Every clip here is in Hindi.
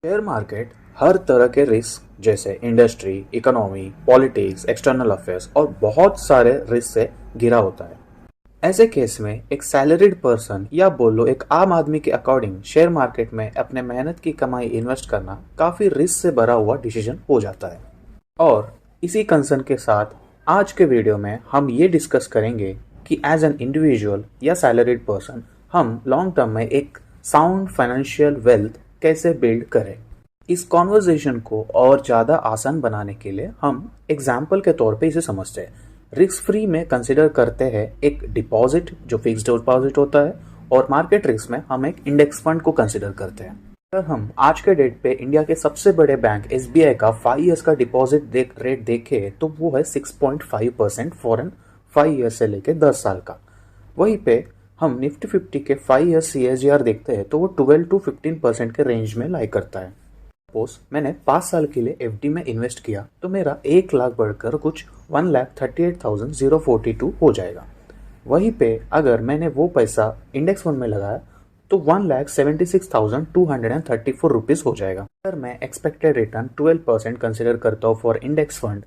शेयर मार्केट हर तरह के रिस्क जैसे industry, economy, politics, external affairs और बहुत सारे रिस्क से घिरा होता है। ऐसे केस में एक सैलरीड पर्सन या बोलो एक आम आदमी के अकॉर्डिंग शेयर मार्केट में अपने मेहनत की कमाई इन्वेस्ट करना काफी रिस्क से भरा हुआ डिसीजन हो जाता है। और इसी कंसर्न के साथ आज के वीडियो में हम ये डिस्कस करेंगे कि एज एन इंडिविजुअल या सैलरीड पर्सन हम लॉन्ग टर्म में एक साउंड फाइनेंशियल वेल्थ कैसे बिल्ड करें। इस कॉन्वर्जेशन को और ज़्यादा आसान बनाने के लिए हम एग्जाम्पल के तौर पे इसे समझते हैं। रिस्क फ्री में कंसिडर करते हैं एक डिपॉजिट जो फिक्स्ड डिपॉजिट होता है, और मार्केट रिस्क में हम एक इंडेक्स फंड को कंसिडर करते हैं। अगर हम आज के डेट पे इंडिया के सबसे बड़े बैंक SBI का 5 ईयर्स का डिपॉजिट रेट देखें तो वो है 6.5% फॉरन 5 ईयर्स से लेके 10 साल का। वहीं पे हम निफ्टी 50 के 5 ईयर्स CAGR देखते हैं तो वो 12 to 15% के रेंज में लाई करता है। सपोज मैंने 5 साल के लिए FD में इन्वेस्ट किया तो मेरा 1 लाख बढ़कर कुछ 1,38,042 हो जाएगा। वहीं पे अगर मैंने वो पैसा इंडेक्स फंड में लगाया तो 1,76,234 रुपीज हो जाएगा। अगर मैं एक्सपेक्टेड रिटर्न 12% कंसिडर करता हूँ फॉर इंडेक्स फंड,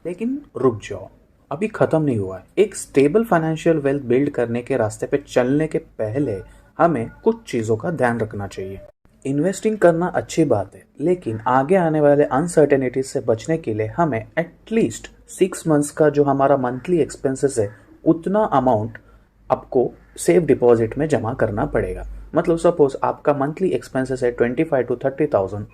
लेकिन रुक जाओ, अभी खत्म नहीं हुआ है। एक स्टेबल फाइनेंशियल वेल्थ बिल्ड करने के रास्ते पे चलने के पहले हमें कुछ चीजों का ध्यान रखना चाहिए। इन्वेस्टिंग करना अच्छी बात है, लेकिन आगे आने वाले अनसर्टेनिटीज से बचने के लिए हमें एटलीस्ट 6 मंथ्स का जो हमारा मंथली एक्सपेंसेस है उतना अमाउंट आपको सेफ डिपॉजिट में जमा करना पड़ेगा। मतलब सपोज आपका मंथली एक्सपेंसेस है 25 to 30,000,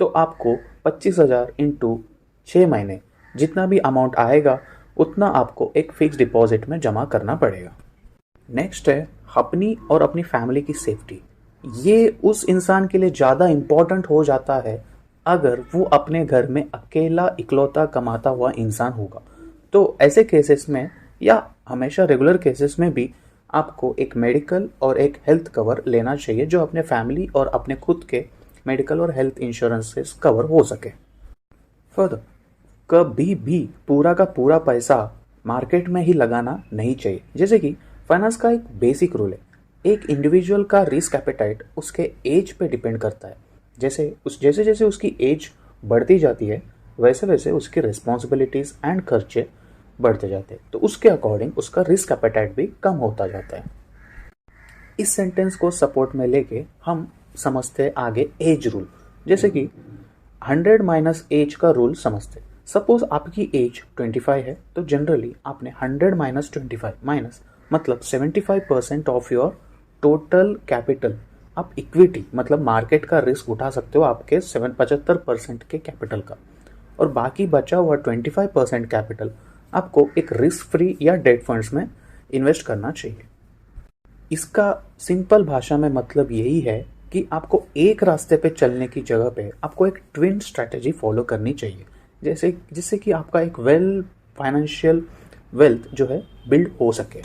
तो आपको 25,000 इंटू 6 महीने जितना भी अमाउंट आएगा उतना आपको एक फिक्स डिपॉजिट में जमा करना पड़ेगा। नेक्स्ट है अपनी और अपनी फैमिली की सेफ्टी। ये उस इंसान के लिए ज़्यादा इम्पोर्टेंट हो जाता है अगर वो अपने घर में अकेला इकलौता कमाता हुआ इंसान होगा। तो ऐसे केसेस में या हमेशा रेगुलर केसेस में भी आपको एक मेडिकल और एक हेल्थ कवर लेना चाहिए जो अपने फैमिली और अपने खुद के मेडिकल और हेल्थ इंश्योरेंस से कवर हो सके। फर्दर, कभी भी पूरा का पूरा पैसा मार्केट में ही लगाना नहीं चाहिए। जैसे कि फाइनेंस का एक बेसिक रूल है, एक इंडिविजुअल का रिस्क एपेटाइट उसके एज पे डिपेंड करता है। जैसे जैसे उसकी एज बढ़ती जाती है वैसे वैसे उसकी रिस्पॉन्सिबिलिटीज एंड खर्चे बढ़ते जाते हैं, तो उसके अकॉर्डिंग उसका रिस्क एपेटाइट भी कम होता जाता है। इस सेंटेंस को सपोर्ट में लेके हम समझते हैं आगे एज रूल। जैसे कि 100 माइनस एज का रूल समझते। सपोज आपकी एज 25 है तो जनरली आपने 100 माइनस 25 माइनस मतलब 75% ऑफ योर टोटल कैपिटल आप इक्विटी मतलब मार्केट का रिस्क उठा सकते हो आपके 75% के कैपिटल का, और बाकी बचा हुआ 25% कैपिटल आपको एक रिस्क फ्री या डेट फंड्स में इन्वेस्ट करना चाहिए। इसका सिंपल भाषा में मतलब यही है कि आपको एक रास्ते पे चलने की जगह पे आपको एक ट्विन स्ट्रैटेजी फॉलो करनी चाहिए, जिससे कि आपका एक फाइनेंशियल वेल्थ जो है बिल्ड हो सके।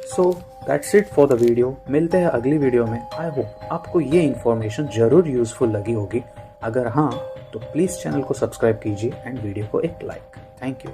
So that's it for the video. मिलते हैं अगली वीडियो में। आई होप आपको ये इन्फॉर्मेशन जरूर यूजफुल लगी होगी। अगर हाँ तो प्लीज़ चैनल को सब्सक्राइब कीजिए एंड वीडियो को एक लाइक। Thank you.